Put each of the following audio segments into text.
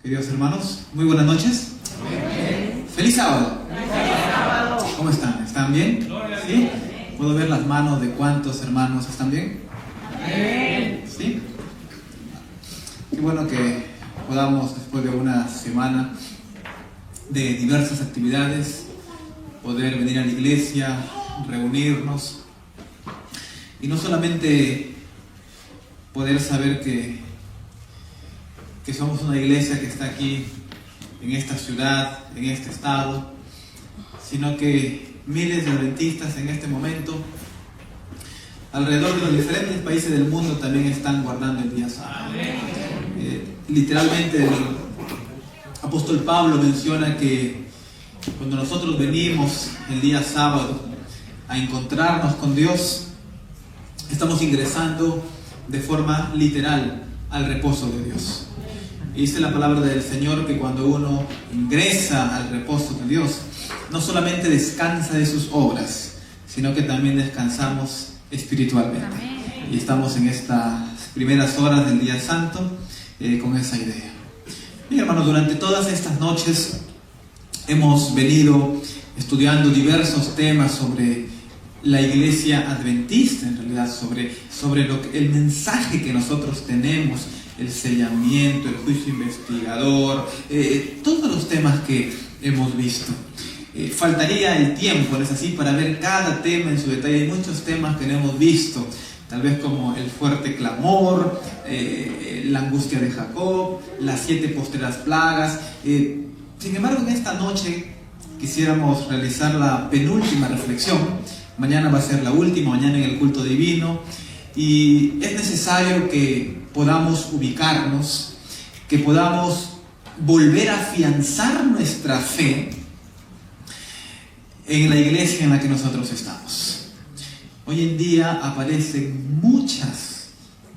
Queridos hermanos, muy buenas noches. Amén. ¡Feliz sábado! ¡Feliz sábado! ¿Cómo están? ¿Están bien? ¿Sí? ¿Puedo ver las manos de cuántos hermanos están bien? Amén. ¿Sí? Qué bueno que podamos, después de una semana de diversas actividades, poder venir a la iglesia, reunirnos y no solamente poder saber que somos una iglesia que está aquí en esta ciudad, en este estado, sino que miles de adventistas en este momento alrededor de los diferentes países del mundo también están guardando el día sábado. Literalmente el apóstol Pablo menciona que cuando nosotros venimos el día sábado a encontrarnos con Dios, estamos ingresando de forma literal al reposo de Dios. Y dice la palabra del Señor que cuando uno ingresa al reposo de Dios, no solamente descansa de sus obras, sino que también descansamos espiritualmente. Amén. Y estamos en estas primeras horas del día santo con esa idea. Bien, hermanos, durante todas estas noches hemos venido estudiando diversos temas sobre la iglesia adventista, en realidad sobre el mensaje que nosotros tenemos, el sellamiento, el juicio investigador, todos los temas que hemos visto. Faltaría el tiempo, ¿no es así?, para ver cada tema en su detalle. Hay muchos temas que no hemos visto, tal vez como el fuerte clamor, la angustia de Jacob, las 7 postreras plagas. Sin embargo, en esta noche quisiéramos realizar la penúltima reflexión. Mañana va a ser la última, mañana en el culto divino, y es necesario que podamos ubicarnos, que podamos volver a afianzar nuestra fe en la iglesia en la que nosotros estamos. Hoy en día aparecen muchas,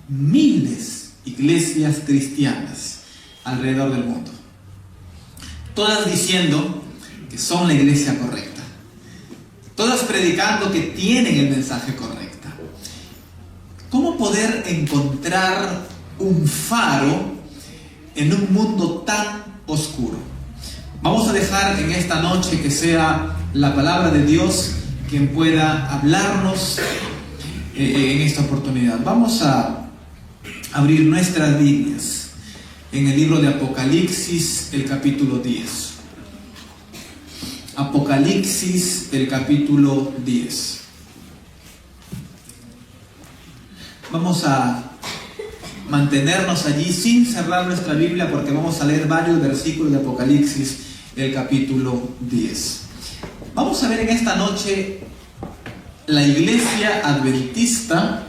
miles iglesias cristianas alrededor del mundo, todas diciendo que son la iglesia correcta, todas predicando que tienen el mensaje correcto. ¿Cómo poder encontrar un faro en un mundo tan oscuro? Vamos a dejar en esta noche que sea la palabra de Dios quien pueda hablarnos en esta oportunidad. Vamos a abrir nuestras Biblias en el libro de Apocalipsis, el capítulo 10. Apocalipsis, el capítulo 10. Vamos a mantenernos allí sin cerrar nuestra Biblia, porque vamos a leer varios versículos de Apocalipsis, el capítulo 10. Vamos a ver en esta noche la iglesia adventista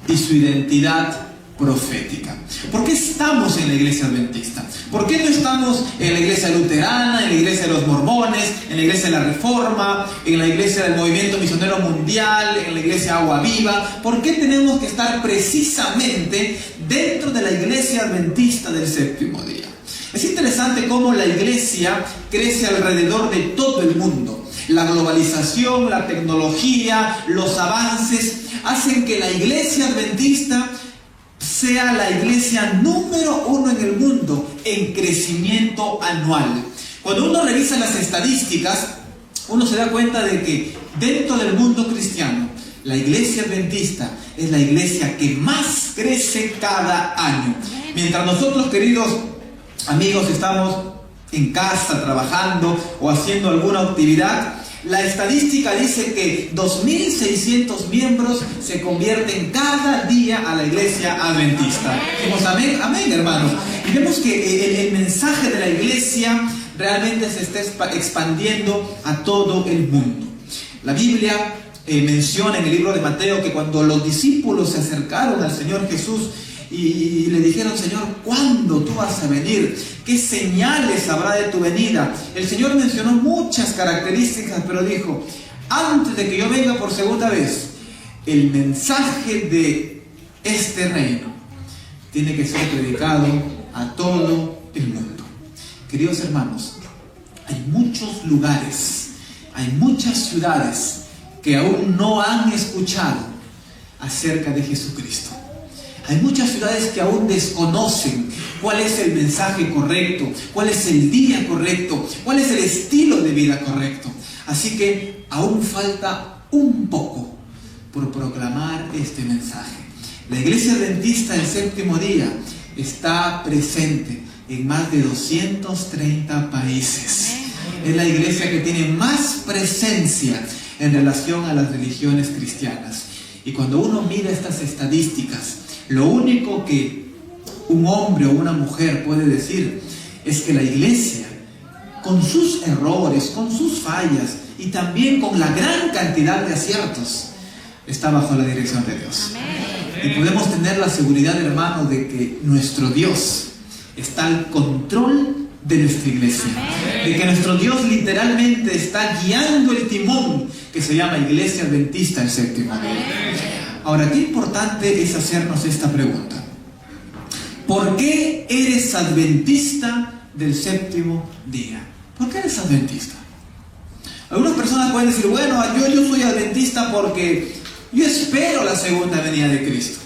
y su identidad profética. ¿Por qué estamos en la iglesia adventista? ¿Por qué no estamos en la iglesia luterana, en la iglesia de los mormones, en la iglesia de la Reforma, en la iglesia del movimiento misionero mundial, en la iglesia Agua Viva? ¿Por qué tenemos que estar precisamente dentro de la iglesia adventista del séptimo día? Es interesante cómo la iglesia crece alrededor de todo el mundo. La globalización, la tecnología, los avances hacen que la iglesia adventista sea la iglesia número 1 en el mundo en crecimiento anual. Cuando uno revisa las estadísticas, uno se da cuenta de que dentro del mundo cristiano, la iglesia adventista es la iglesia que más crece cada año. Mientras nosotros, queridos amigos, estamos en casa trabajando o haciendo alguna actividad, la estadística dice que 2.600 miembros se convierten cada día a la iglesia adventista. Decimos amén, amén, hermanos. Y vemos que el mensaje de la iglesia realmente se está expandiendo a todo el mundo. La Biblia menciona en el libro de Mateo que cuando los discípulos se acercaron al Señor Jesús y le dijeron: Señor, ¿cuándo tú vas a venir? ¿Qué señales habrá de tu venida? El Señor mencionó muchas características, pero dijo: antes de que yo venga por segunda vez, el mensaje de este reino tiene que ser predicado a todo el mundo. Queridos hermanos, hay muchos lugares, hay muchas ciudades que aún no han escuchado acerca de Jesucristo. Hay muchas ciudades que aún desconocen cuál es el mensaje correcto, cuál es el día correcto, cuál es el estilo de vida correcto. Así que aún falta un poco por proclamar este mensaje. La Iglesia Adventista del Séptimo Día está presente en más de 230 países. Es la iglesia que tiene más presencia en relación a las religiones cristianas. Y cuando uno mira estas estadísticas, lo único que un hombre o una mujer puede decir es que la iglesia, con sus errores, con sus fallas y también con la gran cantidad de aciertos, está bajo la dirección de Dios. Y podemos tener la seguridad, hermano, de que nuestro Dios está al control de nuestra iglesia. De que nuestro Dios literalmente está guiando el timón que se llama Iglesia Adventista del Séptimo Día. Ahora, qué importante es hacernos esta pregunta. ¿Por qué eres adventista del séptimo día? ¿Por qué eres adventista? Algunas personas pueden decir, bueno, yo soy adventista porque yo espero la segunda venida de Cristo.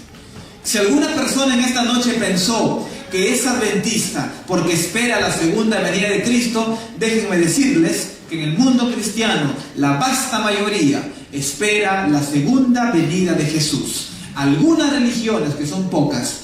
Si alguna persona en esta noche pensó que es adventista porque espera la segunda venida de Cristo, déjenme decirles que en el mundo cristiano la vasta mayoría espera la segunda venida de Jesús. Algunas religiones, que son pocas,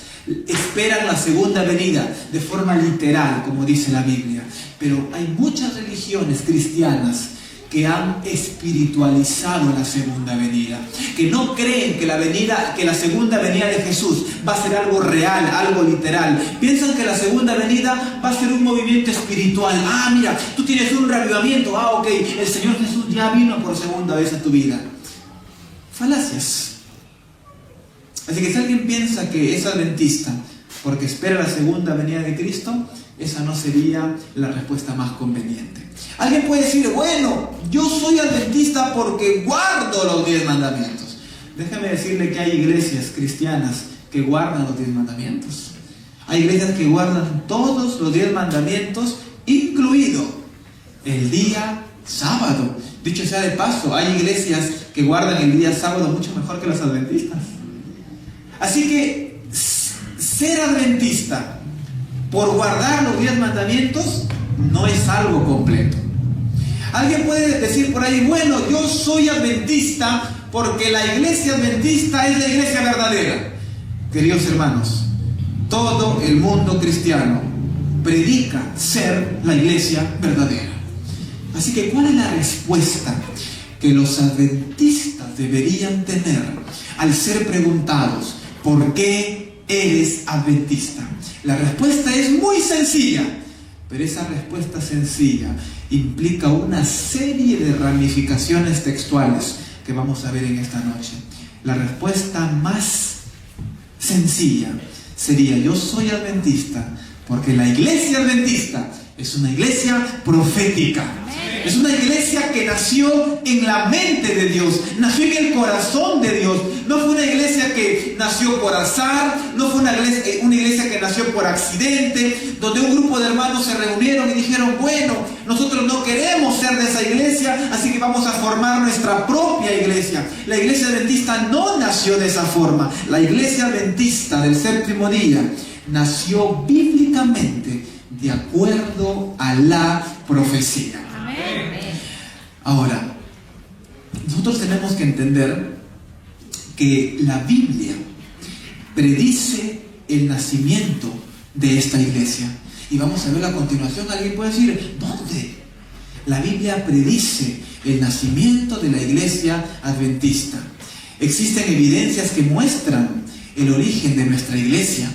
esperan la segunda venida de forma literal, como dice la Biblia. Pero hay muchas religiones cristianas que han espiritualizado la segunda venida, que no creen que la segunda venida de Jesús va a ser algo real, algo literal. Piensan que la segunda venida va a ser un movimiento espiritual. Mira, tú tienes un reavivamiento. Ok, el Señor Jesús ya vino por segunda vez a tu vida. Falacias. Así que si alguien piensa que es adventista porque espera la segunda venida de Cristo, esa no sería la respuesta más conveniente. Alguien puede decir, bueno, yo soy adventista porque guardo los 10 mandamientos. Déjame decirle que hay iglesias cristianas que guardan los 10 mandamientos. Hay iglesias que guardan todos los 10 mandamientos, incluido el día sábado. Dicho sea de paso, hay iglesias que guardan el día sábado mucho mejor que los adventistas. Así que ser adventista por guardar los 10 mandamientos no es algo completo. Alguien puede decir por ahí, bueno, yo soy adventista porque la iglesia adventista es la iglesia verdadera. Queridos hermanos, todo el mundo cristiano predica ser la iglesia verdadera. Así que, ¿cuál es la respuesta que los adventistas deberían tener al ser preguntados, ¿por qué eres adventista? La respuesta es muy sencilla, pero esa respuesta sencilla implica una serie de ramificaciones textuales que vamos a ver en esta noche. La respuesta más sencilla sería, yo soy adventista porque la iglesia adventista es una iglesia profética. Es una iglesia que nació en la mente de Dios, nació en el corazón de Dios. No fue una iglesia que nació por azar, no fue una iglesia que nació por accidente, donde un grupo de hermanos se reunieron y dijeron, bueno, nosotros no queremos ser de esa iglesia, así que vamos a formar nuestra propia iglesia. La iglesia adventista no nació de esa forma. La iglesia adventista del séptimo día nació bíblicamente de acuerdo a la profecía. Ahora, nosotros tenemos que entender que la Biblia predice el nacimiento de esta iglesia. Y vamos a ver a continuación. Alguien puede decir, ¿dónde? La Biblia predice el nacimiento de la iglesia adventista. Existen evidencias que muestran el origen de nuestra iglesia.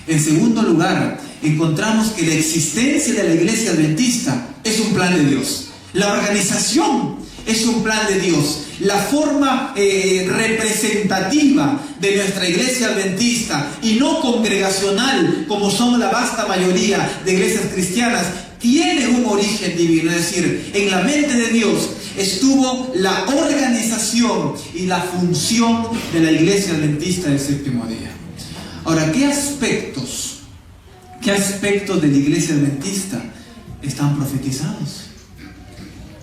En segundo lugar, encontramos que la existencia de la iglesia adventista es un plan de Dios. La organización es un plan de Dios. La forma representativa de nuestra iglesia adventista y no congregacional, como son la vasta mayoría de iglesias cristianas, tiene un origen divino. Es decir, en la mente de Dios estuvo la organización y la función de la iglesia adventista del séptimo día. Ahora, ¿qué aspectos de la iglesia adventista están profetizados?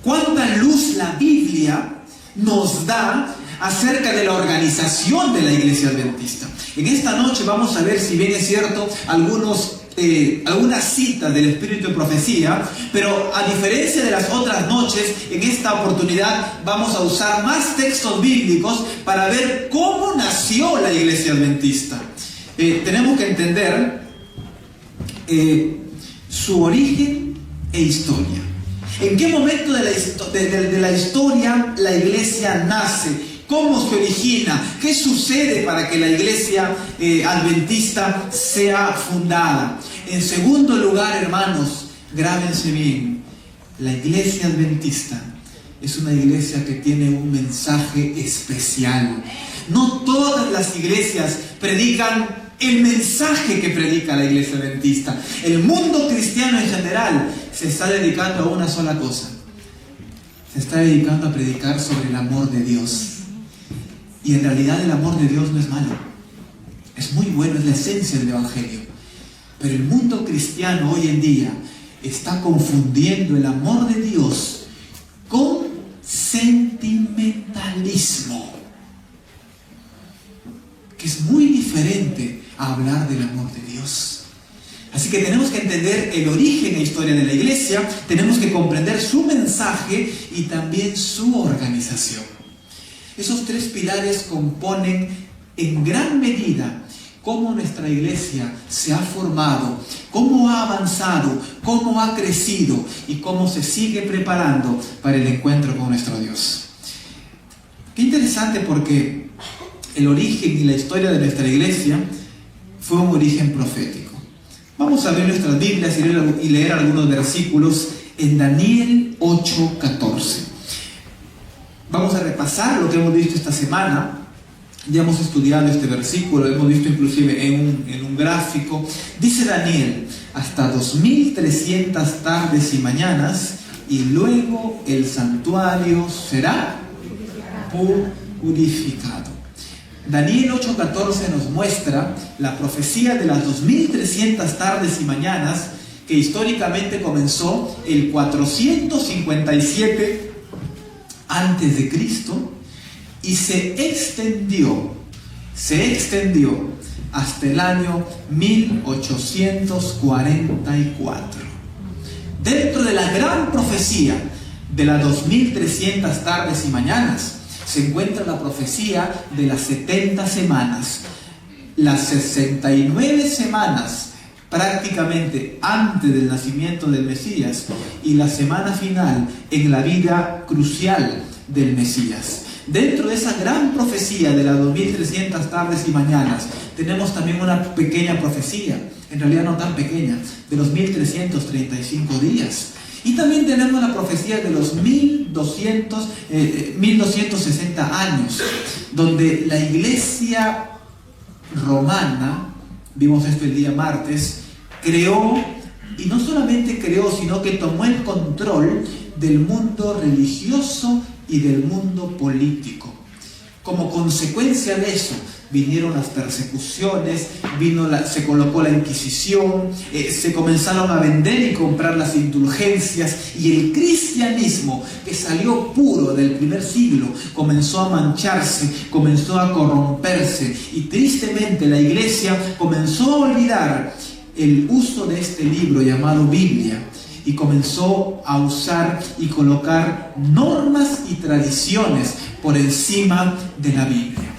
¿Cuánta luz la Biblia nos da acerca de la organización de la iglesia adventista? En esta noche vamos a ver, si bien es cierto, algunos algunas citas del Espíritu de Profecía, pero a diferencia de las otras noches, en esta oportunidad vamos a usar más textos bíblicos para ver cómo nació la Iglesia Adventista. Tenemos que entender su origen e historia. ¿En qué momento de la historia la Iglesia nace? ¿Cómo se origina? ¿Qué sucede para que la Iglesia Adventista sea fundada? En segundo lugar, hermanos, grábense bien, la Iglesia Adventista es una iglesia que tiene un mensaje especial. No todas las iglesias predican el mensaje que predica la Iglesia Adventista. El mundo cristiano en general se está dedicando a una sola cosa. Se está dedicando a predicar sobre el amor de Dios. Y en realidad el amor de Dios no es malo. Es muy bueno, es la esencia del Evangelio. Pero el mundo cristiano hoy en día está confundiendo el amor de Dios con sentimentalismo, que es muy diferente a hablar del amor de Dios. Así que tenemos que entender el origen e historia de la iglesia, tenemos que comprender su mensaje y también su organización. Esos tres pilares componen en gran medida cómo nuestra iglesia se ha formado, cómo ha avanzado, cómo ha crecido y cómo se sigue preparando para el encuentro con nuestro Dios. Qué interesante, porque el origen y la historia de nuestra iglesia fue un origen profético. Vamos a ver nuestras Biblias y leer algunos versículos en Daniel 8:14. Vamos a repasar lo que hemos visto esta semana. Ya hemos estudiado este versículo, hemos visto inclusive en un gráfico. Dice Daniel: hasta 2300 tardes y mañanas, y luego el santuario será purificado. Daniel 8:14 nos muestra la profecía de las 2300 tardes y mañanas, que históricamente comenzó el 457 antes de Cristo y se extendió hasta el año 1844. Dentro de la gran profecía de las 2300 tardes y mañanas se encuentra la profecía de las 70 semanas, las 69 semanas prácticamente antes del nacimiento del Mesías y la semana final en la vida crucial del Mesías. Dentro de esa gran profecía de las 2300 tardes y mañanas tenemos también una pequeña profecía, en realidad no tan pequeña, de los 1235 días. Y también tenemos la profecía de los 1260 años, donde la iglesia romana, vimos esto el día martes, creó, y no solamente creó, sino que tomó el control del mundo religioso y del mundo político. Como consecuencia de eso vinieron las persecuciones, se colocó la Inquisición, se comenzaron a vender y comprar las indulgencias, y el cristianismo, que salió puro del primer siglo, comenzó a mancharse, comenzó a corromperse, y tristemente la iglesia comenzó a olvidar el uso de este libro llamado Biblia, y comenzó a usar y colocar normas y tradiciones por encima de la Biblia.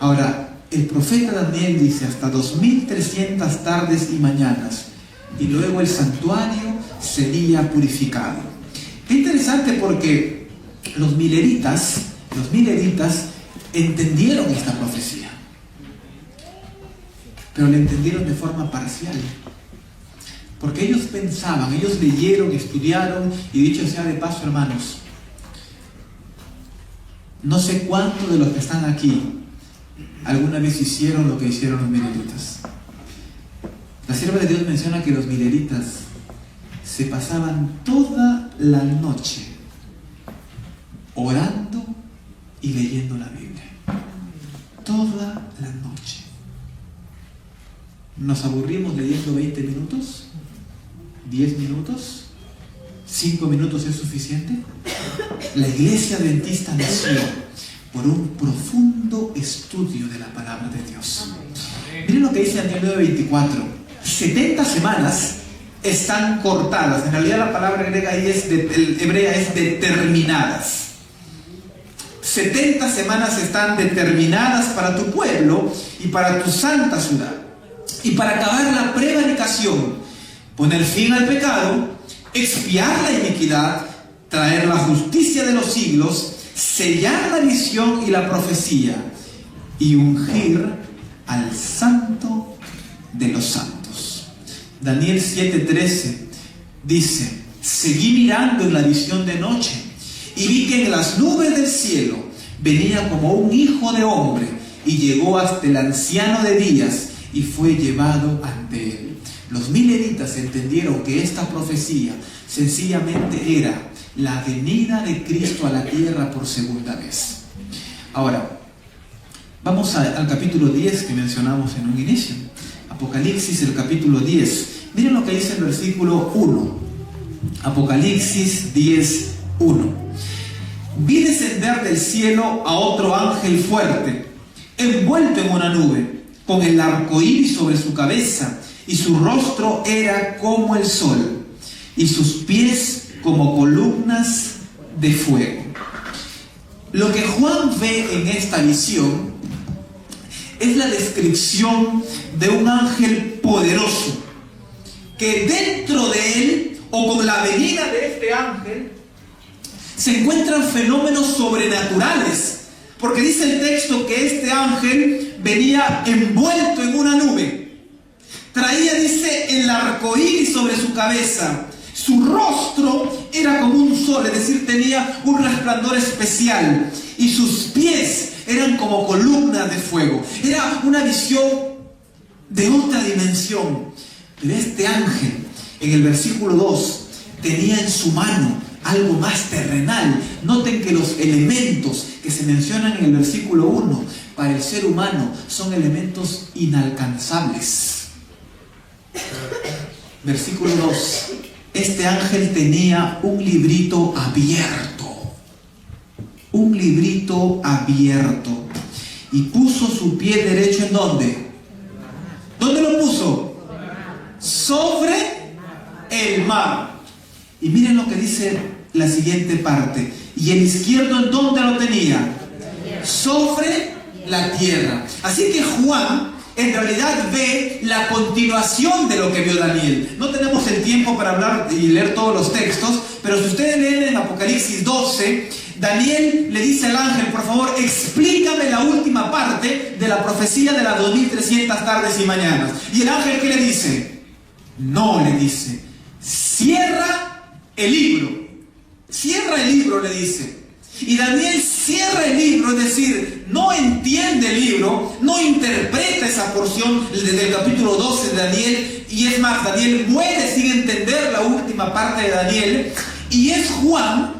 Ahora, el profeta Daniel dice hasta 2300 tardes y mañanas, y luego el santuario sería purificado. Qué interesante, porque los mileritas entendieron esta profecía, pero la entendieron de forma parcial. Porque ellos pensaban, ellos leyeron, estudiaron, y dicho sea de paso, hermanos, no sé cuántos de los que están aquí alguna vez hicieron lo que hicieron los mileritas. La sierva de Dios menciona que los mileritas se pasaban toda la noche orando y leyendo la Biblia. Toda la noche. ¿Nos aburrimos leyendo 20 minutos? ¿10 minutos? ¿5 minutos es suficiente? La iglesia adventista nació por un profundo estudio de la palabra de Dios. Miren lo que dice Daniel 9:24. 70 semanas están cortadas. En realidad la palabra griega ahí hebrea es determinadas. 70 semanas están determinadas para tu pueblo y para tu santa ciudad. Y para acabar la prevaricación, poner fin al pecado, expiar la iniquidad, traer la justicia de los siglos, sellar la visión y la profecía, y ungir al santo de los santos. Daniel 7:13 dice: seguí mirando en la visión de noche, y vi que en las nubes del cielo venía como un hijo de hombre, y llegó hasta el anciano de días, y fue llevado ante él. Los milenitas entendieron que esta profecía sencillamente era la venida de Cristo a la tierra por segunda vez. Ahora, vamos al capítulo 10 que mencionamos en un inicio. Apocalipsis, el capítulo 10. Miren lo que dice el versículo 1. Apocalipsis 10:1. Vi descender del cielo a otro ángel fuerte, envuelto en una nube, con el arco iris sobre su cabeza, y su rostro era como el sol, y sus pies como columnas de fuego. Lo que Juan ve en esta visión es la descripción de un ángel poderoso, que dentro de él, o con la venida de este ángel, se encuentran fenómenos sobrenaturales, porque dice el texto que este ángel venía envuelto en una nube. Traía, dice, el arco iris sobre su cabeza. Su rostro era como un sol, es decir, tenía un resplandor especial. Y sus pies eran como columnas de fuego. Era una visión de otra dimensión. Pero este ángel, en el versículo 2, tenía en su mano algo más terrenal. Noten que los elementos que se mencionan en el versículo 1 para el ser humano son elementos inalcanzables. Versículo 2. Este ángel tenía un librito abierto. Un librito abierto. Y puso su pie derecho ¿en dónde? ¿Dónde lo puso? Sobre el mar. Y miren lo que dice la siguiente parte. ¿Y el izquierdo en dónde lo tenía? Sobre la tierra. Así que Juan en realidad ve la continuación de lo que vio Daniel. No tenemos el tiempo para hablar y leer todos los textos, pero si ustedes leen en Apocalipsis 12, Daniel le dice al ángel: por favor, explícame la última parte de la profecía de las 2300 tardes y mañanas. Y el ángel, ¿qué le dice? No, le dice: cierra el libro. Cierra el libro, le dice. Y Daniel cierra el libro, es decir, no entiende el libro, no interpreta esa porción desde el capítulo 12 de Daniel, y es más, Daniel muere sin entender la última parte de Daniel, y es Juan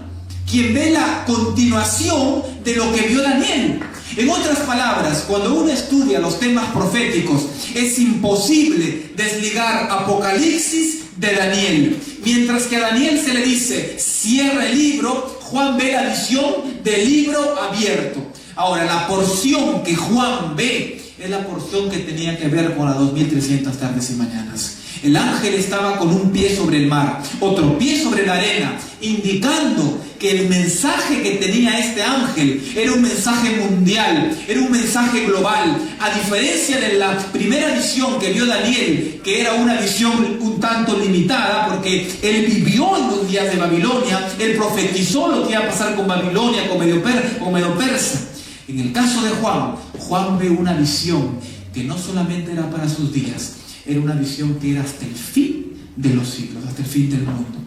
quien ve la continuación de lo que vio Daniel. En otras palabras, cuando uno estudia los temas proféticos, es imposible desligar Apocalipsis de Daniel. Mientras que a Daniel se le dice: cierra el libro, Juan ve la visión del libro abierto. Ahora, la porción que Juan ve es la porción que tenía que ver con las 2300 tardes y mañanas. El ángel estaba con un pie sobre el mar, otro pie sobre la arena, indicando que el mensaje que tenía este ángel era un mensaje mundial, era un mensaje global. A diferencia de la primera visión que vio Daniel, que era una visión un tanto limitada, porque él vivió en los días de Babilonia, él profetizó lo que iba a pasar con Babilonia, con Medo Persa. En el caso de Juan, Juan ve una visión que no solamente era para sus días, era una visión que era hasta el fin de los siglos, hasta el fin del mundo.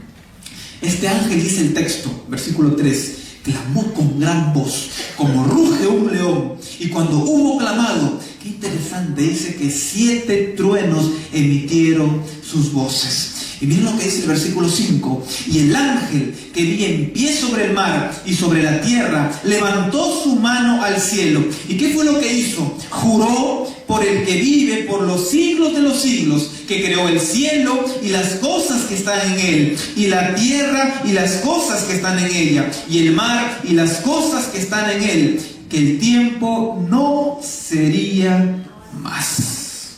Este ángel, dice el texto, versículo 3, clamó con gran voz, como ruge un león. Y cuando hubo clamado, qué interesante, dice que 7 truenos emitieron sus voces. Y miren lo que dice el versículo 5. Y el ángel que vi en pie sobre el mar y sobre la tierra levantó su mano al cielo. ¿Y qué fue lo que hizo? Juró por el que vive por los siglos de los siglos, que creó el cielo y las cosas que están en él, y la tierra y las cosas que están en ella, y el mar y las cosas que están en él, que el tiempo no sería más.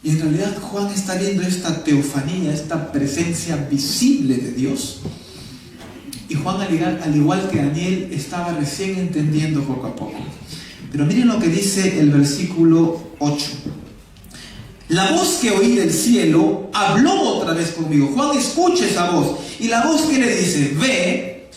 Y en realidad Juan está viendo esta teofanía, esta presencia visible de Dios. Y Juan, al igual que Daniel, estaba recién entendiendo poco a poco. Pero miren lo que dice el versículo 8. La voz que oí del cielo habló otra vez conmigo. Juan escucha esa voz. Y la voz que le dice: ve,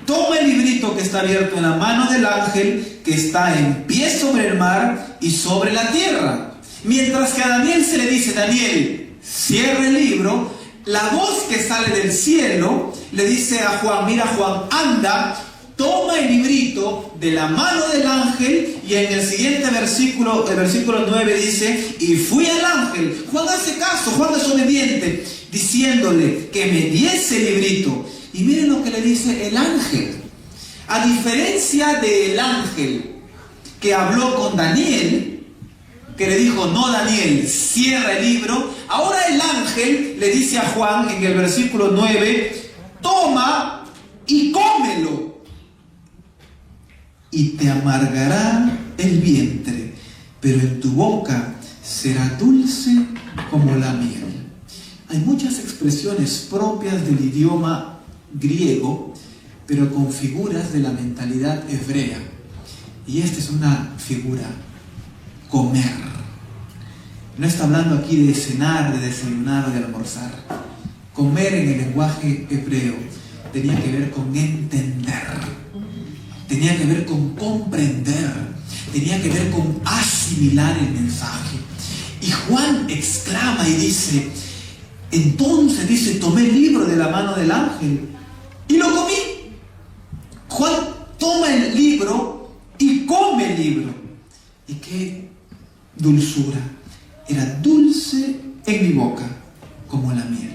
toma el librito que está abierto en la mano del ángel que está en pie sobre el mar y sobre la tierra. Mientras que a Daniel se le dice: Daniel, cierra el libro, la voz que sale del cielo le dice a Juan: mira, Juan, anda, toma el librito de la mano del ángel. Y en el siguiente versículo, el versículo 9 dice: y fui al ángel. Juan hace caso, Juan es obediente, diciéndole que me diese el librito. Y miren lo que le dice el ángel. A diferencia del ángel que habló con Daniel, que le dijo: no, Daniel, cierra el libro, ahora el ángel le dice a Juan en el versículo 9: toma y cómelo, y te amargará el vientre, pero en tu boca será dulce como la miel. Hay muchas expresiones propias del idioma griego, pero con figuras de la mentalidad hebrea. Y esta es una figura: comer. No está hablando aquí de cenar, de desayunar o de almorzar. Comer en el lenguaje hebreo tenía que ver con entender, tenía que ver con comprender, tenía que ver con asimilar el mensaje. Y Juan exclama y dice: entonces, dice, tomé el libro de la mano del ángel y lo comí. Juan toma el libro y come el libro. Y qué dulzura. Era dulce en mi boca como la miel.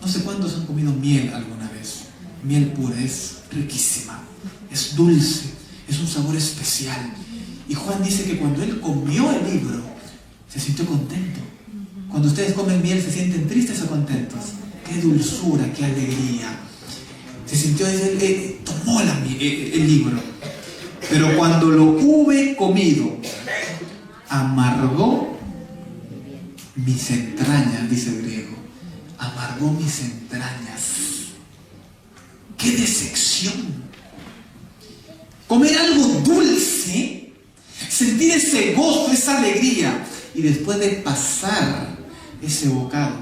No sé cuántos han comido miel alguna vez. Miel pura, es riquísima, es dulce, es un sabor especial. Y Juan dice que cuando él comió el libro, se sintió contento. Cuando ustedes comen miel, ¿se sienten tristes o contentos? Qué dulzura, qué alegría. Se sintió, tomó el libro. Pero cuando lo hube comido, amargó mis entrañas, dice el griego. Amargó mis entrañas. ¡Qué decepción! Comer algo dulce, sentir ese gozo, esa alegría, y después de pasar ese bocado,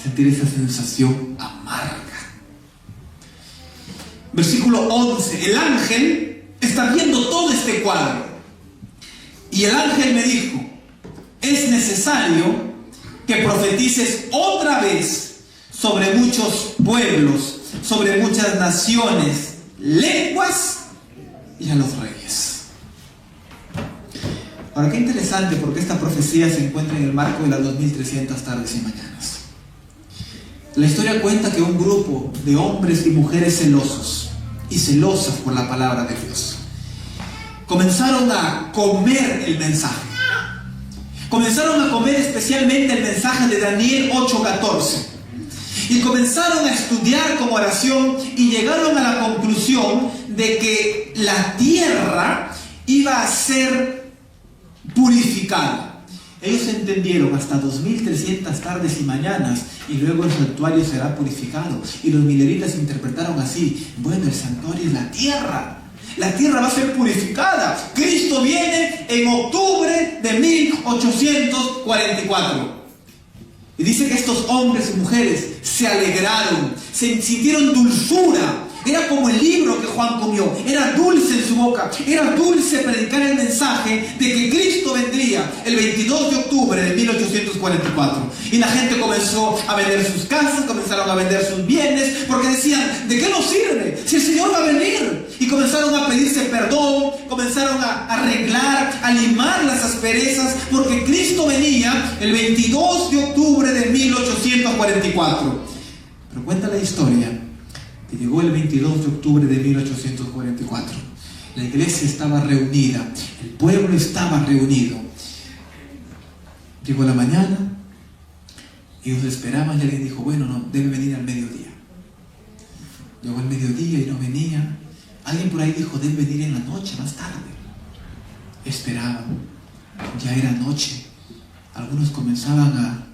sentir esa sensación amarga. Versículo 11. El ángel está viendo todo este cuadro. Y el ángel me dijo: es necesario que profetices otra vez sobre muchos pueblos, sobre muchas naciones, lenguas y a los reyes. Ahora, qué interesante, porque esta profecía se encuentra en el marco de las 2300 tardes y mañanas. La historia cuenta que un grupo de hombres y mujeres celosos y celosas por la palabra de Dios comenzaron a comer el mensaje. Comenzaron a comer especialmente el mensaje de Daniel 8:14. Y comenzaron a estudiar con oración y llegaron a la conclusión de que la tierra iba a ser purificada. Ellos entendieron hasta 2300 tardes y mañanas, y luego el santuario será purificado. Y los mileritas interpretaron así: bueno, el santuario es la tierra. La tierra va a ser purificada. Cristo viene en octubre de 1844. Y dice que estos hombres y mujeres se alegraron, se sintieron dulzura. Era como el libro que Juan comió. Era dulce en su boca. Era dulce predicar el mensaje de que Cristo vendría el 22 de octubre de 1844. Y la gente comenzó a vender sus casas, comenzaron a vender sus bienes, porque decían: ¿de qué nos sirve si el Señor va a venir? Y comenzaron a pedirse perdón, comenzaron a arreglar, a limar las asperezas, porque Cristo venía el 22 de octubre de 1844. Pero cuenta la historia que llegó el 22 de octubre de 1844. La iglesia estaba reunida, el pueblo estaba reunido. Llegó la mañana, ellos esperaban, y alguien dijo: bueno, no, debe venir al mediodía. Llegó el mediodía y no venía. Alguien por ahí dijo: debe venir en la noche, más tarde. Esperaban, ya era noche. A algunos comenzaban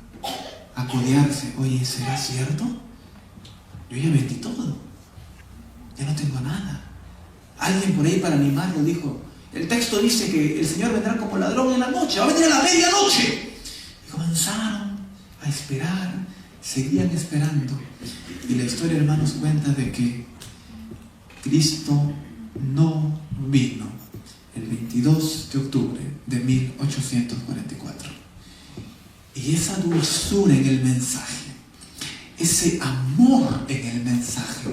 a codearse. Oye, ¿será cierto? Yo ya vendí todo, ya no tengo nada. Alguien por ahí para animarlo dijo, el texto dice que el Señor vendrá como ladrón en la noche, va a venir a la medianoche. Y comenzaron a esperar, seguían esperando. Y la historia, hermanos, cuenta de que Cristo no vino el 22 de octubre de 1844. Y esa dulzura en el mensaje, ese amor en el mensaje,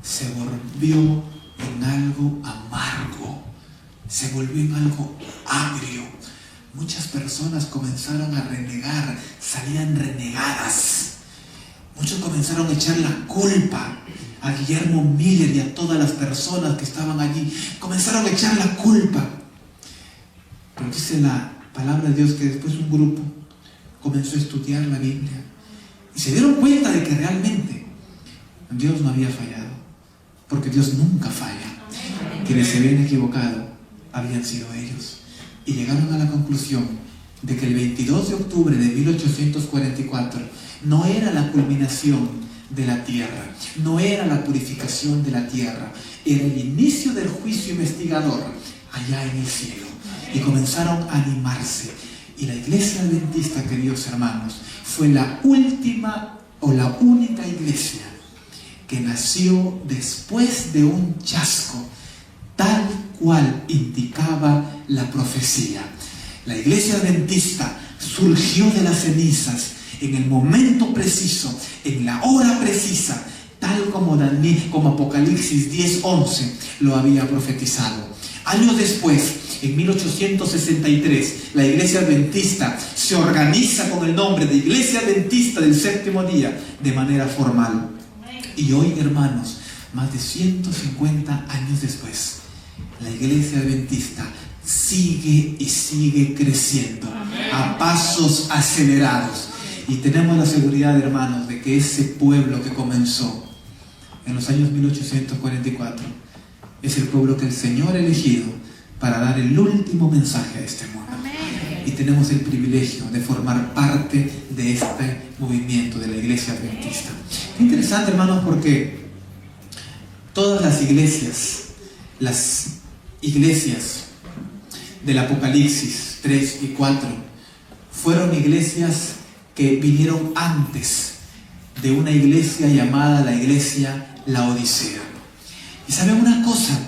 se volvió en algo amargo, se volvió en algo agrio. Muchas personas comenzaron a renegar, salían renegadas. Muchos comenzaron a echar la culpa a Guillermo Miller y a todas las personas que estaban allí. Comenzaron a echar la culpa. Pero dice la palabra de Dios que después un grupo comenzó a estudiar la Biblia y se dieron cuenta de que realmente Dios no había fallado, porque Dios nunca falla. Quienes se habían equivocado habían sido ellos, y llegaron a la conclusión de que el 22 de octubre de 1844 no era la culminación de la tierra, no era la purificación de la tierra, era el inicio del juicio investigador allá en el cielo. Y comenzaron a animarse. Y la iglesia adventista, queridos hermanos, fue la última o la única iglesia que nació después de un chasco, tal cual indicaba la profecía. La iglesia adventista surgió de las cenizas en el momento preciso, en la hora precisa, tal como Apocalipsis 10:11 lo había profetizado. Años después, en 1863, la iglesia adventista se organiza con el nombre de Iglesia Adventista del Séptimo Día de manera formal. Y hoy, hermanos, más de 150 años después, la iglesia adventista sigue y sigue creciendo a pasos acelerados. Y tenemos la seguridad, hermanos, de que ese pueblo que comenzó en los años 1844 es el pueblo que el Señor ha elegido para dar el último mensaje a este mundo. Y tenemos el privilegio de formar parte de este movimiento de la iglesia adventista. Qué interesante, hermanos, porque todas las iglesias del Apocalipsis 3 y 4 fueron iglesias que vinieron antes de una iglesia llamada la iglesia Laodicea. Y saben una cosa,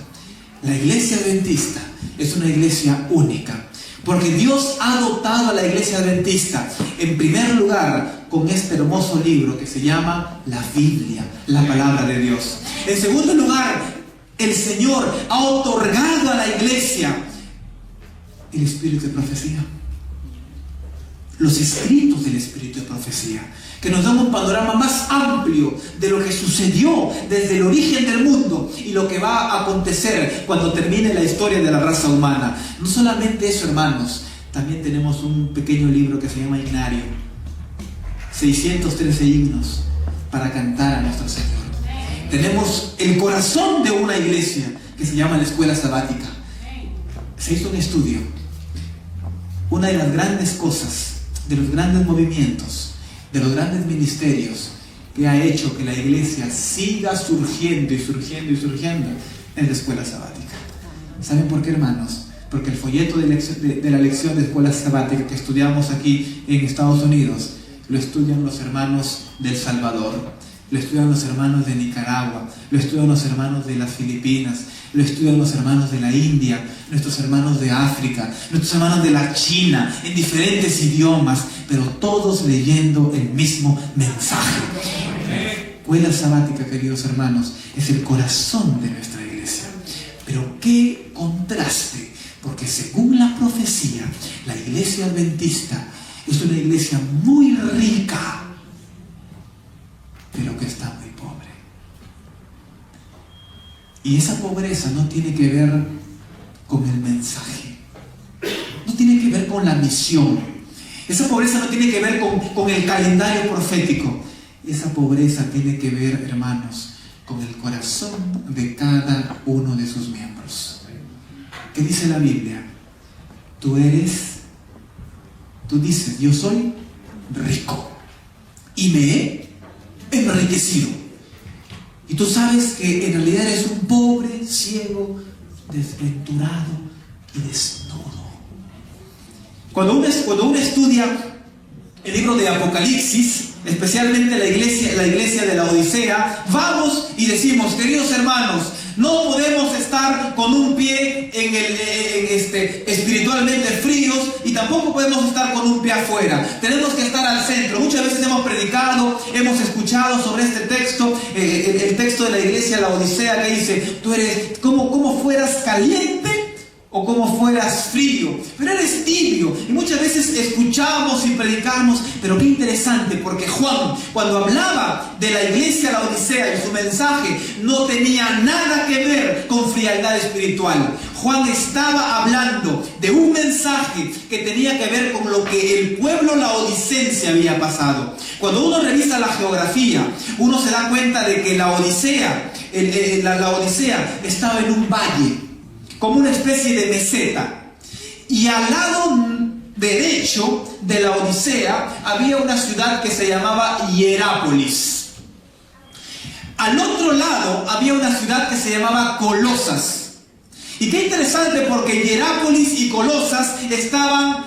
la iglesia adventista es una iglesia única, porque Dios ha dotado a la iglesia adventista, en primer lugar, con este hermoso libro que se llama la Biblia, la palabra de Dios. En segundo lugar, el Señor ha otorgado a la iglesia el espíritu de profecía, los escritos del espíritu de profecía, que nos dan un panorama más amplio de lo que sucedió desde el origen del mundo y lo que va a acontecer cuando termine la historia de la raza humana. No solamente eso, hermanos, también tenemos un pequeño libro que se llama Himnario, 613 himnos para cantar a nuestro Señor. Tenemos el corazón de una iglesia que se llama la Escuela Sabática. Se hizo un estudio. Una de las grandes cosas, de los grandes movimientos, de los grandes ministerios que ha hecho que la iglesia siga surgiendo y surgiendo y surgiendo en la escuela sabática. ¿Saben por qué, hermanos? Porque el folleto de la lección de escuela sabática que estudiamos aquí en Estados Unidos lo estudian los hermanos del Salvador, lo estudian los hermanos de Nicaragua, lo estudian los hermanos de las Filipinas, lo estudian los hermanos de la India, nuestros hermanos de África, nuestros hermanos de la China, en diferentes idiomas, pero todos leyendo el mismo mensaje. La escuela sabática, queridos hermanos, es el corazón de nuestra iglesia. Pero qué contraste, porque según la profecía, la iglesia adventista es una iglesia muy rica, pero que está muy pobre. Y esa pobreza no tiene que ver con el mensaje, no tiene que ver con la misión. Esa pobreza no tiene que ver con el calendario profético. Esa pobreza tiene que ver, hermanos, con el corazón de cada uno de sus miembros. ¿Qué dice la Biblia? Tú eres tú dices, yo soy rico y me he enriquecido. Y tú sabes que en realidad eres un pobre, ciego, desventurado y desnudo. Cuando uno estudia el libro de Apocalipsis, especialmente la iglesia de la Odisea, vamos y decimos, queridos hermanos, no podemos estar con un pie espiritualmente fríos y tampoco podemos estar con un pie afuera. Tenemos que estar al centro. Muchas veces hemos predicado, hemos escuchado sobre este texto, el texto de la iglesia de la Odisea que dice, tú eres como fueras caliente o como fueras frío, pero eres tibio. Y muchas veces escuchamos y predicamos, pero qué interesante, porque Juan, cuando hablaba de la iglesia de la Odisea y su mensaje, no tenía nada que ver con frialdad espiritual. Juan estaba hablando de un mensaje que tenía que ver con lo que el pueblo laodicense había pasado. Cuando uno revisa la geografía, uno se da cuenta de que la Odisea estaba en un valle, como una especie de meseta, y al lado derecho de la Odisea había una ciudad que se llamaba Hierápolis. Al otro lado había una ciudad que se llamaba Colosas. Y qué interesante, porque Hierápolis y Colosas estaban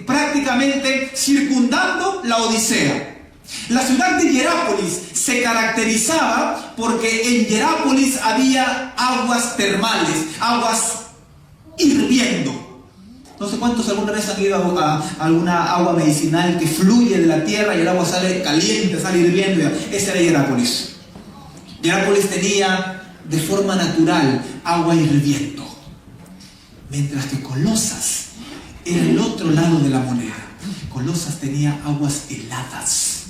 prácticamente circundando la Odisea. La ciudad de Hierápolis se caracterizaba porque en Hierápolis había aguas termales, aguas hirviendo. No sé cuántos alguna vez han ido a alguna agua medicinal que fluye de la tierra y el agua sale caliente, sale hirviendo. Ese era Hierápolis. Hierápolis tenía de forma natural agua hirviendo, mientras que Colosas era el otro lado de la moneda. Colosas tenía aguas heladas,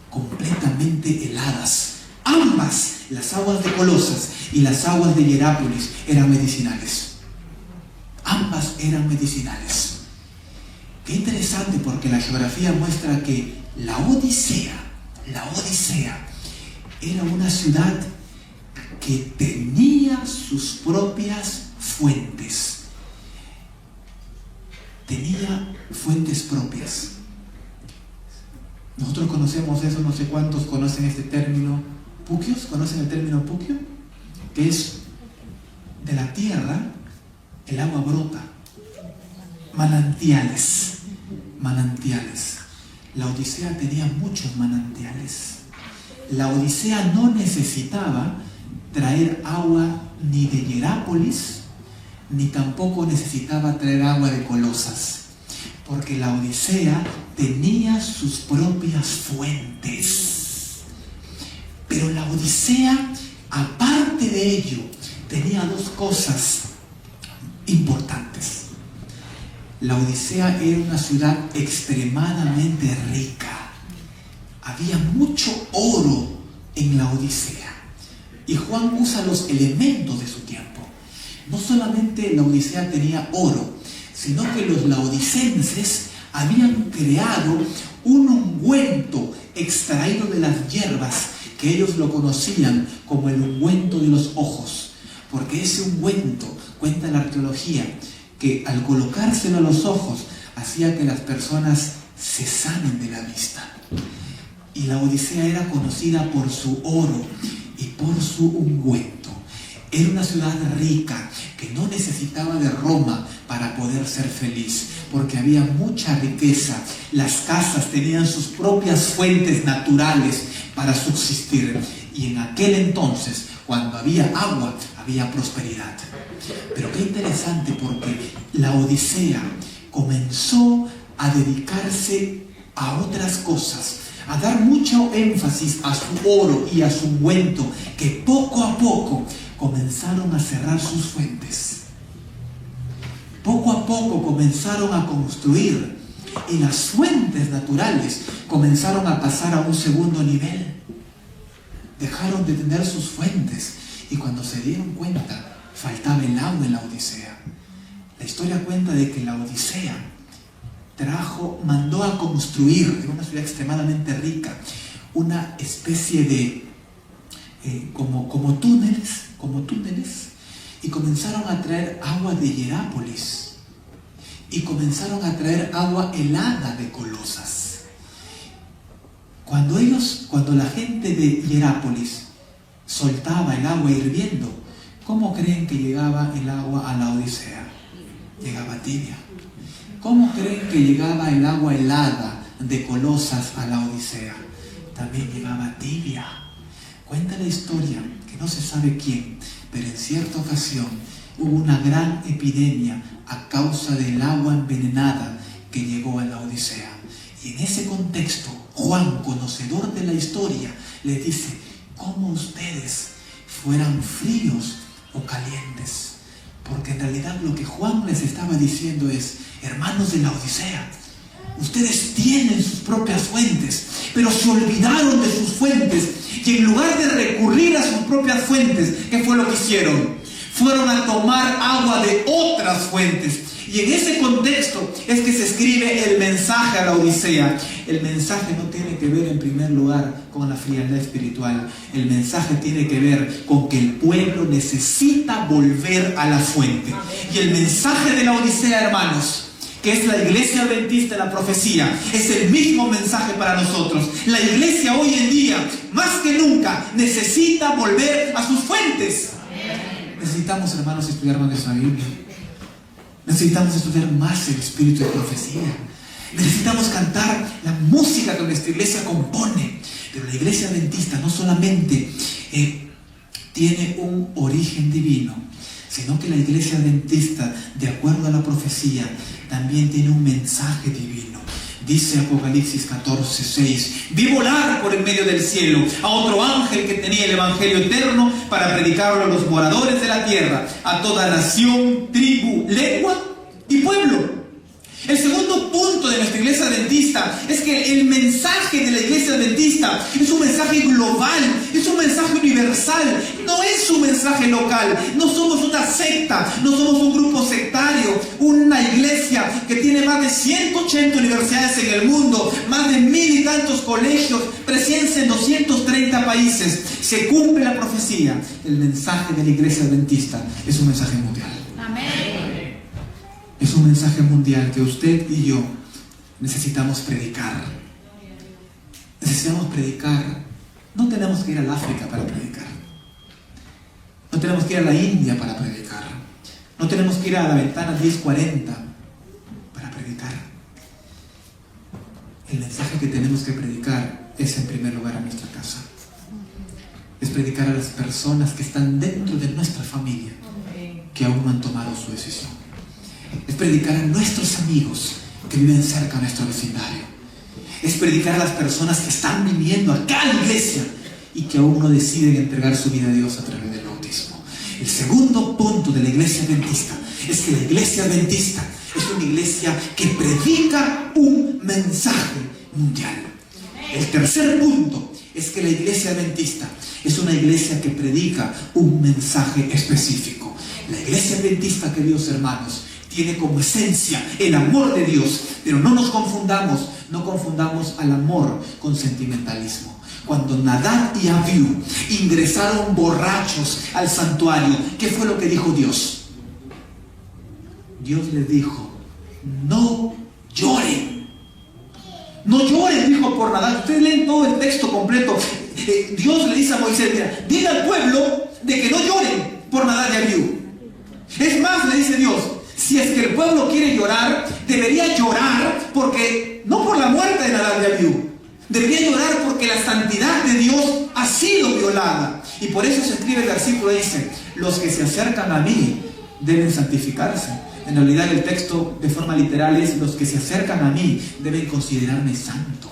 completamente heladas. Ambas, las aguas de Colosas y las aguas de Hierápolis, eran medicinales. Ambas eran medicinales. Qué interesante, porque la geografía muestra que la Odisea era una ciudad que tenía sus propias fuentes. Tenía fuentes propias. Nosotros conocemos eso, no sé cuántos conocen este término, puquios. ¿Conocen el término puquio? Que es de la tierra, el agua brota. Manantiales. La Odisea tenía muchos manantiales. La Odisea no necesitaba traer agua ni de Hierápolis, ni tampoco necesitaba traer agua de Colosas, porque la Odisea tenía sus propias fuentes. Pero la Odisea, aparte de ello, tenía dos cosas importantes. La Odisea era una ciudad extremadamente rica. Había mucho oro en la Odisea. Y Juan usa los elementos de su tiempo. No solamente la Odisea tenía oro, sino que los laodicenses habían creado un ungüento extraído de las hierbas, que ellos lo conocían como el ungüento de los ojos, porque ese ungüento, cuenta la arqueología, que al colocárselo a los ojos hacía que las personas se sanen de la vista. Y la Odisea era conocida por su oro y por su ungüento. Era una ciudad rica que no necesitaba de Roma para poder ser feliz, porque había mucha riqueza. Las casas tenían sus propias fuentes naturales para subsistir. Y en aquel entonces, cuando había agua, había prosperidad. Pero qué interesante, porque la Odisea comenzó a dedicarse a otras cosas, a dar mucho énfasis a su oro y a su ungüento, que poco a poco comenzaron a cerrar sus fuentes. Poco a poco comenzaron a construir, y las fuentes naturales comenzaron a pasar a un segundo nivel. Dejaron de tener sus fuentes, y cuando se dieron cuenta, faltaba el agua en la Odisea. La historia cuenta de que la Odisea mandó a construir, en una ciudad extremadamente rica, una especie de como túneles, y comenzaron a traer agua de Hierápolis. y comenzaron a traer agua helada de Colosas. Cuando la gente de Hierápolis soltaba el agua hirviendo, ¿cómo creen que llegaba el agua a la Odisea? Llegaba tibia. ¿Cómo creen que llegaba el agua helada de Colosas a la Odisea? También llegaba tibia. Cuenta la historia, que no se sabe quién, pero en cierta ocasión hubo una gran epidemia a causa del agua envenenada que llegó a la Odisea. Y en ese contexto, Juan, conocedor de la historia, le dice: ¿cómo ustedes fueran fríos o calientes? Porque en realidad lo que Juan les estaba diciendo es: hermanos de la Odisea, ustedes tienen sus propias fuentes, pero se olvidaron de sus fuentes, y en lugar de recurrir a sus propias fuentes, ¿qué fue lo que hicieron? Fueron a tomar agua de otras fuentes. Y en ese contexto es que se escribe el mensaje a la Odisea. El mensaje no tiene que ver en primer lugar con la frialdad espiritual. El mensaje tiene que ver con que el pueblo necesita volver a la fuente. Y el mensaje de la Odisea, hermanos, que es la iglesia adventista de la profecía, es el mismo mensaje para nosotros. La iglesia hoy en día, más que nunca, necesita volver a sus fuentes. Necesitamos, hermanos, estudiar más nuestra Biblia. Necesitamos estudiar más el espíritu de profecía. Necesitamos cantar la música que nuestra iglesia compone. Pero la iglesia adventista no solamente tiene un origen divino, sino que la iglesia adventista, de acuerdo a la profecía, también tiene un mensaje divino. Dice Apocalipsis 14:6: vi volar por el medio del cielo a otro ángel que tenía el evangelio eterno para predicarlo a los moradores de la tierra, a toda nación, tribu, lengua y pueblo. El segundo punto de nuestra iglesia adventista es que el mensaje de la iglesia adventista es un mensaje global, es un mensaje universal, no es un mensaje local. No somos una secta, no somos un grupo sectario, una iglesia que tiene más de 180 universidades en el mundo, más de 1000 y tantos colegios, presencia en 230 países. Se cumple la profecía. El mensaje de la iglesia adventista es un mensaje mundial. Amén. Es un mensaje mundial que usted y yo necesitamos predicar. Necesitamos predicar. No tenemos que ir al África para predicar. No tenemos que ir a la India para predicar. No tenemos que ir a la ventana 1040 para predicar. El mensaje que tenemos que predicar es, en primer lugar, a nuestra casa. Es predicar a las personas que están dentro de nuestra familia, que aún no han tomado su decisión. Es predicar a nuestros amigos que viven cerca de nuestro vecindario. Es predicar a las personas que están viniendo acá a la iglesia y que aún no deciden entregar su vida a Dios a través del bautismo. El segundo punto de la iglesia adventista es que la iglesia adventista es una iglesia que predica un mensaje mundial. El tercer punto es que la iglesia adventista es una iglesia que predica un mensaje específico. La iglesia adventista, queridos hermanos, tiene como esencia el amor de Dios, pero no nos confundamos, no confundamos al amor con sentimentalismo. Cuando Nadab y Abiú ingresaron borrachos al santuario, ¿qué fue lo que dijo Dios? Dios les dijo: no lloren. No lloren, dijo por Nadab. Ustedes leen todo el texto completo. Dios le dice a Moisés: mira, dile al pueblo de que no lloren por Nadab y Abiú. Es más, le dice Dios, si es que el pueblo quiere llorar, debería llorar porque, no por la muerte de Nadab y Abiú, debería llorar porque la santidad de Dios ha sido violada. Y por eso se escribe el versículo, dice: los que se acercan a mí deben santificarse. En realidad el texto de forma literal es: los que se acercan a mí deben considerarme santo.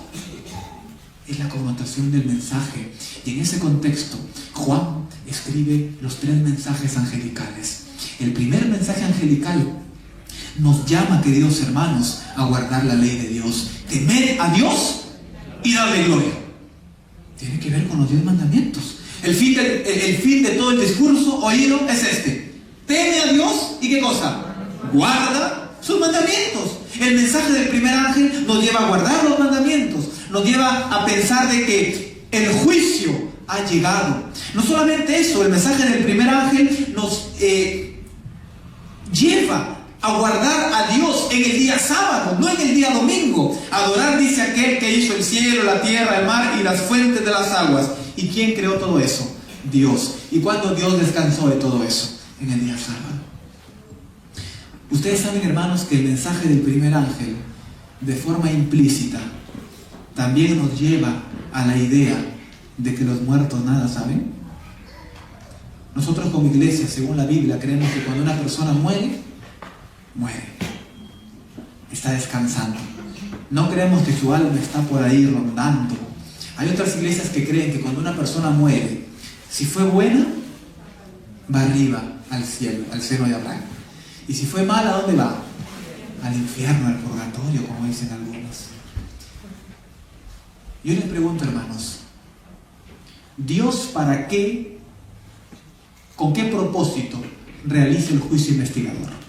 Es la connotación del mensaje. Y en ese contexto, Juan escribe los 3 mensajes angelicales. El primer mensaje angelical nos llama, queridos hermanos, a guardar la ley de Dios. Temer a Dios y darle gloria. Tiene que ver con los 10 mandamientos. El fin de todo el discurso oído es este: teme a Dios y ¿qué cosa? Guarda sus mandamientos. El mensaje del primer ángel nos lleva a guardar los mandamientos, nos lleva a pensar de que el juicio ha llegado. No solamente eso, el mensaje del primer ángel nos lleva a guardar a Dios en el día sábado, no en el día domingo. Adorar, dice aquel que hizo el cielo, la tierra, el mar y las fuentes de las aguas. ¿Y quién creó todo eso? Dios. ¿Y cuándo Dios descansó de todo eso? En el día sábado. Ustedes saben, hermanos, que el mensaje del primer ángel, de forma implícita, también nos lleva a la idea de que los muertos nada saben. Nosotros como iglesia, según la Biblia, creemos que cuando una persona muere, está descansando. No creemos que su alma está por ahí rondando. Hay otras iglesias que creen que cuando una persona muere, si fue buena, va arriba al cielo, al seno de Abraham. Y si fue mala, ¿a dónde va? Al infierno, al purgatorio, como dicen algunos. Yo les pregunto, hermanos, ¿Dios para qué, con qué propósito realiza el juicio investigador?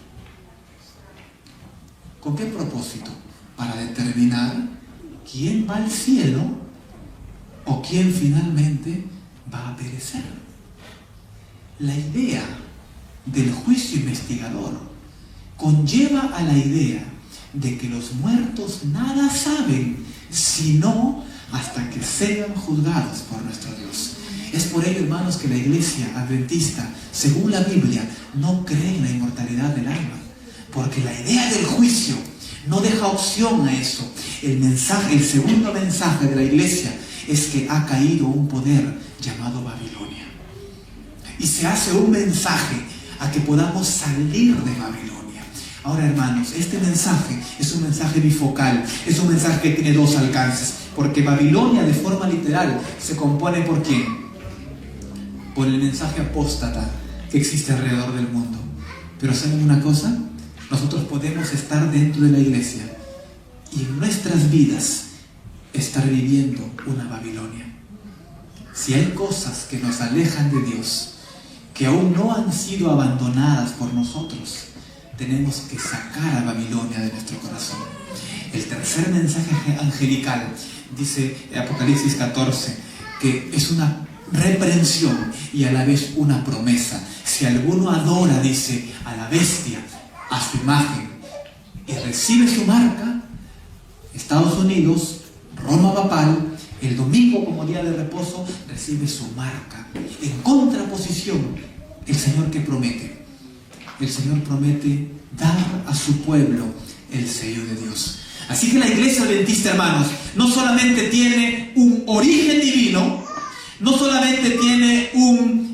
¿Con qué propósito? Para determinar quién va al cielo o quién finalmente va a perecer. La idea del juicio investigador conlleva a la idea de que los muertos nada saben, sino hasta que sean juzgados por nuestro Dios. Es por ello, hermanos, que la iglesia adventista, según la Biblia, no cree en la inmortalidad del alma, porque la idea del juicio no deja opción a eso. El segundo mensaje de la iglesia es que ha caído un poder llamado Babilonia. Y se hace un mensaje a que podamos salir de Babilonia. Ahora, hermanos, este mensaje es un mensaje bifocal, es un mensaje que tiene dos alcances, porque Babilonia, de forma literal, se compone ¿por quién? Por el mensaje apóstata que existe alrededor del mundo. Pero ¿saben una cosa? Nosotros podemos estar dentro de la iglesia y en nuestras vidas estar viviendo una Babilonia. Si hay cosas que nos alejan de Dios, que aún no han sido abandonadas por nosotros, tenemos que sacar a Babilonia de nuestro corazón. El tercer mensaje angelical dice Apocalipsis 14 que es una reprensión y a la vez una promesa. Si alguno adora, dice, a la bestia, a su imagen, y recibe su marca, Estados Unidos, Roma papal, el domingo como día de reposo, recibe su marca. En contraposición, el Señor que promete. El Señor promete dar a su pueblo el sello de Dios. Así que la iglesia adventista, hermanos, no solamente tiene un origen divino, no solamente tiene un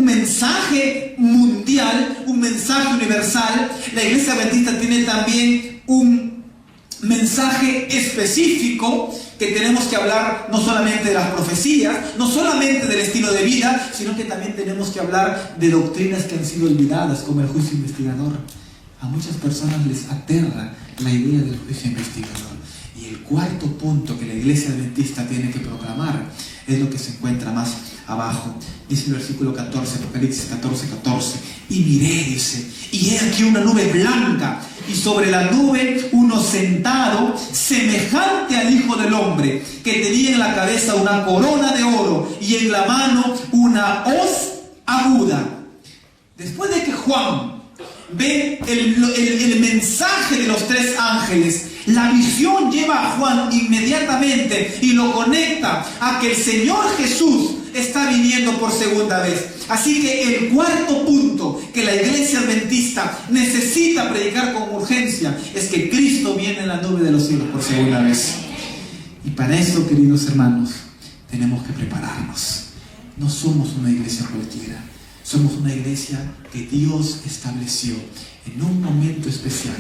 mensaje mundial, un mensaje universal, la iglesia adventista tiene también un mensaje específico que tenemos que hablar no solamente de las profecías, no solamente del estilo de vida, sino que también tenemos que hablar de doctrinas que han sido olvidadas, como el juicio investigador. A muchas personas les aterra la idea del juicio investigador. Y el cuarto punto que la iglesia adventista tiene que proclamar es lo que se encuentra más abajo. Dice el versículo 14, Apocalipsis 14. Y miré, dice, y he aquí una nube blanca, y sobre la nube uno sentado, semejante al Hijo del Hombre, que tenía en la cabeza una corona de oro, y en la mano una hoz aguda. Después de que Juan ve el mensaje de los tres ángeles, la visión lleva a Juan inmediatamente y lo conecta a que el Señor Jesús está viniendo por segunda vez. Así que el cuarto punto que la iglesia adventista necesita predicar con urgencia es que Cristo viene en la nube de los cielos por segunda vez. Y para eso, queridos hermanos, tenemos que prepararnos. No somos una iglesia cualquiera. Somos una iglesia que Dios estableció en un momento especial,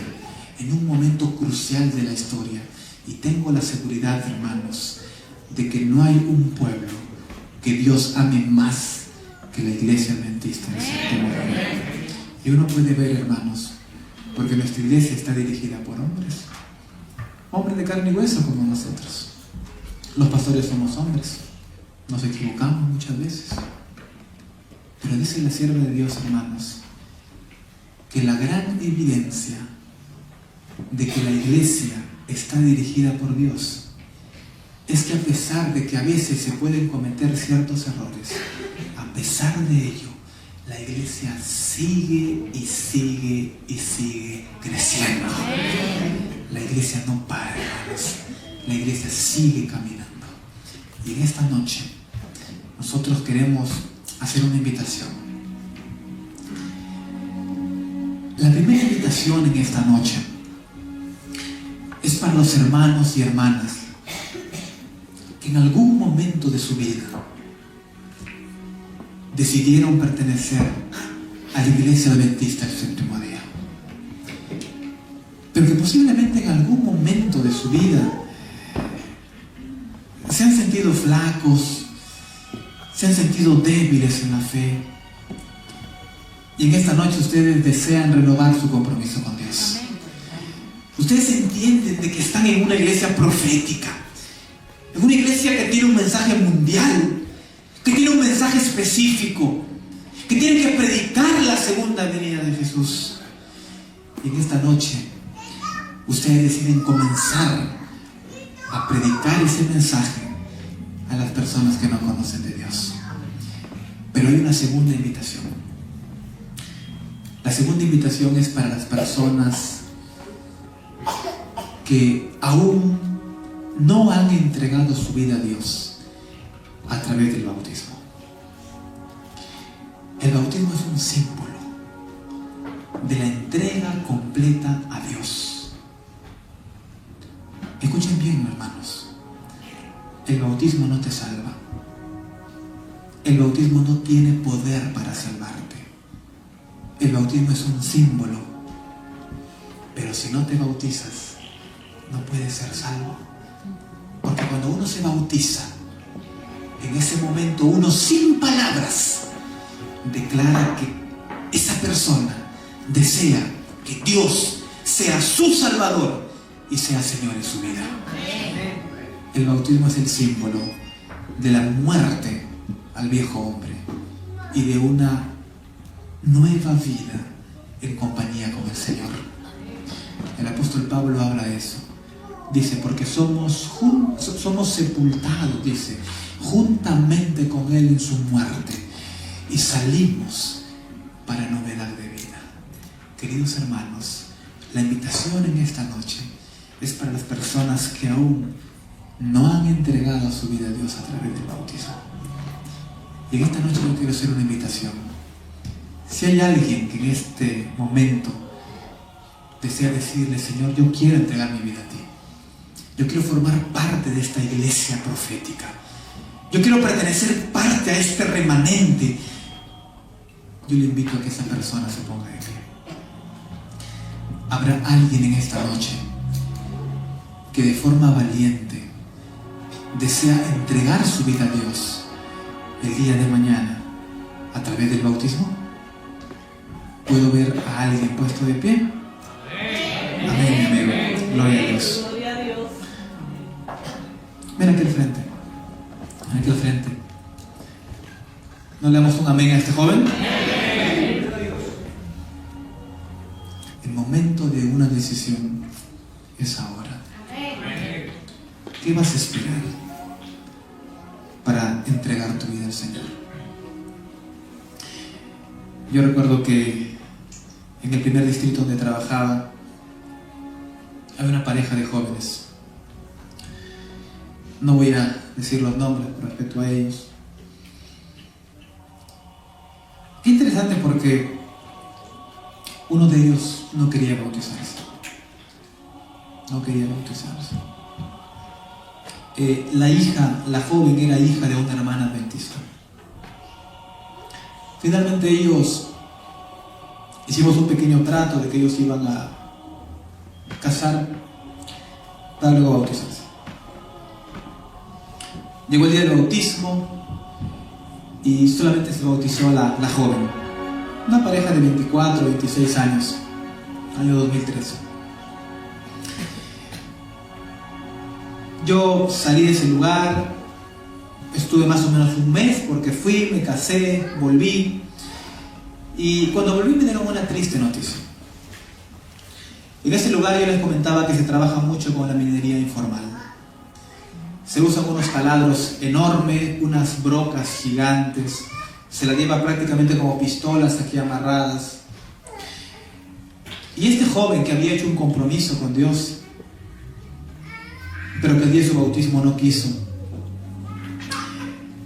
en un momento crucial de la historia. Y tengo la seguridad, hermanos, de que no hay un pueblo que Dios ame más que la iglesia adventista en el séptimo día. Y uno puede ver, hermanos, porque nuestra iglesia está dirigida por hombres de carne y hueso como nosotros. Los pastores somos hombres, nos equivocamos muchas veces. Pero dice la sierva de Dios, hermanos, que la gran evidencia de que la iglesia está dirigida por Dios es que a pesar de que a veces se pueden cometer ciertos errores, a pesar de ello, la iglesia sigue y sigue y sigue creciendo. La iglesia no para, hermanos. La iglesia sigue caminando. Y en esta noche nosotros queremos hacer una invitación. La primera invitación en esta noche es para los hermanos y hermanas que en algún momento de su vida decidieron pertenecer a la iglesia adventista del séptimo día, pero que posiblemente en algún momento de su vida se han sentido flacos, se han sentido débiles en la fe, y en esta noche ustedes desean renovar su compromiso con Dios. Ustedes entienden de que están en una iglesia profética, en una iglesia que tiene un mensaje mundial, que tiene un mensaje específico, que tiene que predicar la segunda venida de Jesús. Y en esta noche ustedes deciden comenzar a predicar ese mensaje a las personas que no conocen de Dios. Pero hay una segunda invitación. La segunda invitación es para las personas que aún no han entregado su vida a Dios a través del bautismo. El bautismo es un símbolo de la entrega completa a Dios. Escuchen bien, hermanos. El bautismo no te salva. El bautismo no tiene poder para salvarte. El bautismo es un símbolo. Pero si no te bautizas, no puedes ser salvo. Porque cuando uno se bautiza, en ese momento uno sin palabras declara que esa persona desea que Dios sea su Salvador y sea Señor en su vida. El bautismo es el símbolo de la muerte al viejo hombre y de una nueva vida en compañía con el Señor. El apóstol Pablo habla de eso. Dice, porque somos sepultados, dice, juntamente con Él en su muerte, y salimos para novedad de vida. Queridos hermanos, la invitación en esta noche es para las personas que aún no han entregado su vida a Dios a través del bautismo. Y en esta noche yo quiero hacer una invitación. Si hay alguien que en este momento desea decirle, Señor, yo quiero entregar mi vida a ti, yo quiero formar parte de esta iglesia profética, yo quiero pertenecer parte a este remanente, yo le invito a que esa persona se ponga de pie. Habrá alguien en esta noche que de forma valiente desea entregar su vida a Dios el día de mañana a través del bautismo. ¿Puedo ver a alguien puesto de pie? Amén, amigo. Gloria a Dios. Ven aquí al frente. Ven aquí al frente. ¿No le damos un amén a este joven? El momento de una decisión es ahora. ¿Qué vas a esperar para entregar tu vida al Señor? Yo recuerdo que en el primer distrito donde trabajaba había una pareja de jóvenes. No voy a decir los nombres por respeto a ellos. Qué interesante, porque uno de ellos no quería bautizarse. No quería bautizarse. La joven era hija de una hermana adventista. Finalmente ellos hicimos un pequeño trato de que ellos iban a casar para luego bautizarse. Llegó el día del bautismo y solamente se bautizó la joven, una pareja de 24, 26 años, año 2013. Yo salí de ese lugar, estuve más o menos un mes porque fui, me casé, volví, y cuando volví me dieron una triste noticia. En ese lugar yo les comentaba que se trabaja mucho con la minería informal. Se usan unos taladros enormes, unas brocas gigantes Se la lleva prácticamente como pistolas aquí amarradas. Y este joven que había hecho un compromiso con Dios, pero que el día de su bautismo no quiso,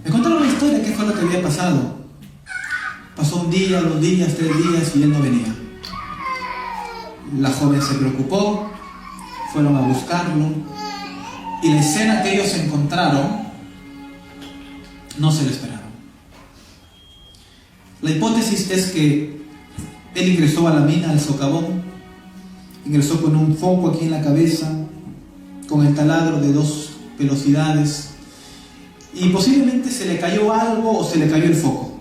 me contaron una historia, qué fue lo que había pasado. Pasó un día, 2 días, 3 días y él no venía. La joven se preocupó, fueron a buscarlo y la escena que ellos encontraron no se lo esperaron. La hipótesis es que él ingresó a la mina, al socavón, ingresó con un foco aquí en la cabeza, con el taladro de 2 velocidades, y posiblemente se le cayó algo o se le cayó el foco.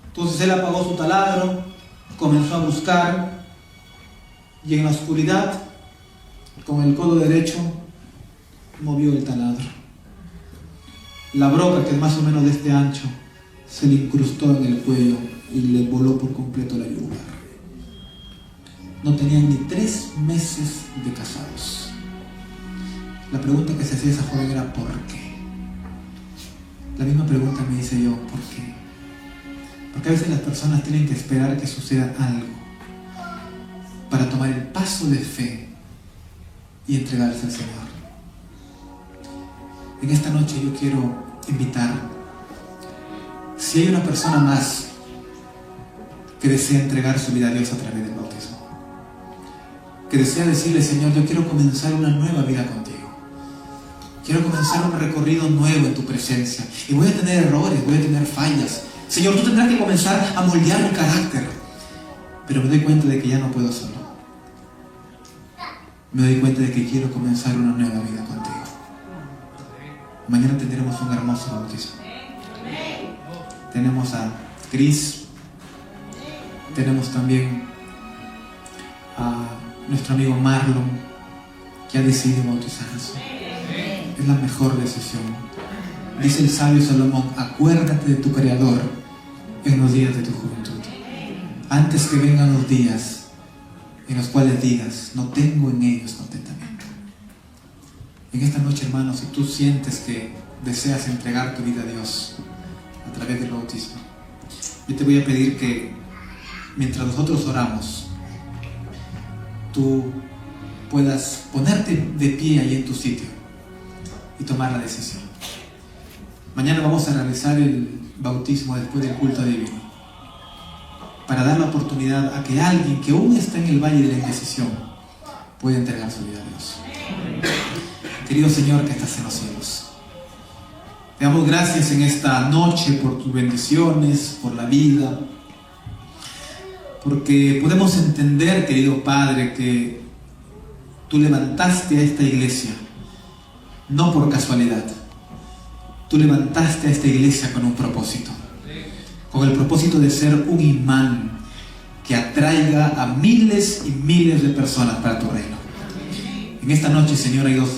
Entonces él apagó su taladro, comenzó a buscar, y en la oscuridad, con el codo derecho, movió el taladro. La broca, que es más o menos de este ancho, se le incrustó en el cuello y le voló por completo la yugular. No tenían ni 3 meses de casados. La pregunta que se hacía esa joven era ¿por qué? La misma pregunta me hice yo, ¿por qué? Porque a veces las personas tienen que esperar que suceda algo para tomar el paso de fe y entregarse al Señor. En esta noche yo quiero invitar, si hay una persona más que desea entregar su vida a Dios a través del bautismo, que desea decirle: Señor, yo quiero comenzar una nueva vida contigo, quiero comenzar un recorrido nuevo en tu presencia, y voy a tener errores, voy a tener fallas. Señor, tú tendrás que comenzar a moldear mi carácter, pero me doy cuenta de que ya no puedo solo. Me doy cuenta de que quiero comenzar una nueva vida contigo. Mañana tendremos un hermoso bautismo. Tenemos a Cris, tenemos también a nuestro amigo Marlon, que ha decidido bautizarse. Es la mejor decisión. Dice el sabio Salomón: acuérdate de tu Creador en los días de tu juventud, antes que vengan los días en los cuales digas: no tengo en ellos contentamiento. En esta noche, hermano, si tú sientes que deseas entregar tu vida a Dios a través del bautismo, yo te voy a pedir que mientras nosotros oramos, tú puedas ponerte de pie ahí en tu sitio y tomar la decisión. Mañana vamos a realizar el bautismo después del culto divino, para dar la oportunidad a que alguien que aún está en el valle de la indecisión pueda entregar su vida a Dios. Querido Señor que estás en los cielos, te damos gracias en esta noche por tus bendiciones, por la vida, porque podemos entender, querido Padre, que tú levantaste a esta iglesia no por casualidad. Tú levantaste a esta iglesia con un propósito, con el propósito de ser un imán que atraiga a miles y miles de personas para tu reino. En esta noche, Señor, hay 2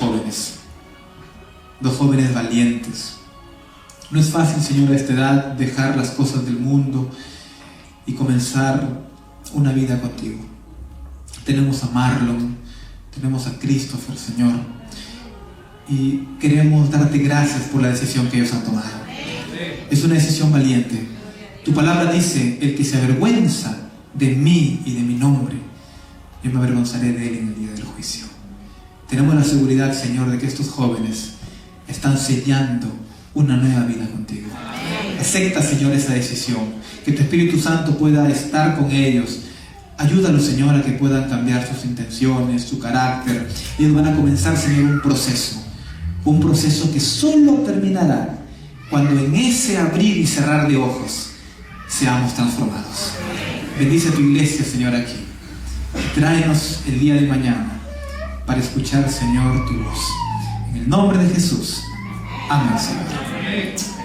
jóvenes valientes. No es fácil, Señor, a esta edad dejar las cosas del mundo y comenzar una vida contigo. Tenemos a Marlon, tenemos a Christopher, Señor, y queremos darte gracias por la decisión que ellos han tomado. Es una decisión valiente. Tu palabra dice: el que se avergüenza de mí y de mi nombre, yo me avergonzaré de él en el día del juicio. Tenemos la seguridad, Señor, de que estos jóvenes están sellando una nueva vida contigo. Acepta, Señor, esa decisión. Que tu Espíritu Santo pueda estar con ellos. Ayúdalos, Señor, a que puedan cambiar sus intenciones, su carácter. Ellos van a comenzar, Señor, un proceso que solo terminará cuando en ese abrir y cerrar de ojos seamos transformados. Bendice a tu iglesia, Señor, aquí. Tráenos el día de mañana para escuchar, Señor, tu voz. En el nombre de Jesús. Amén, Señor.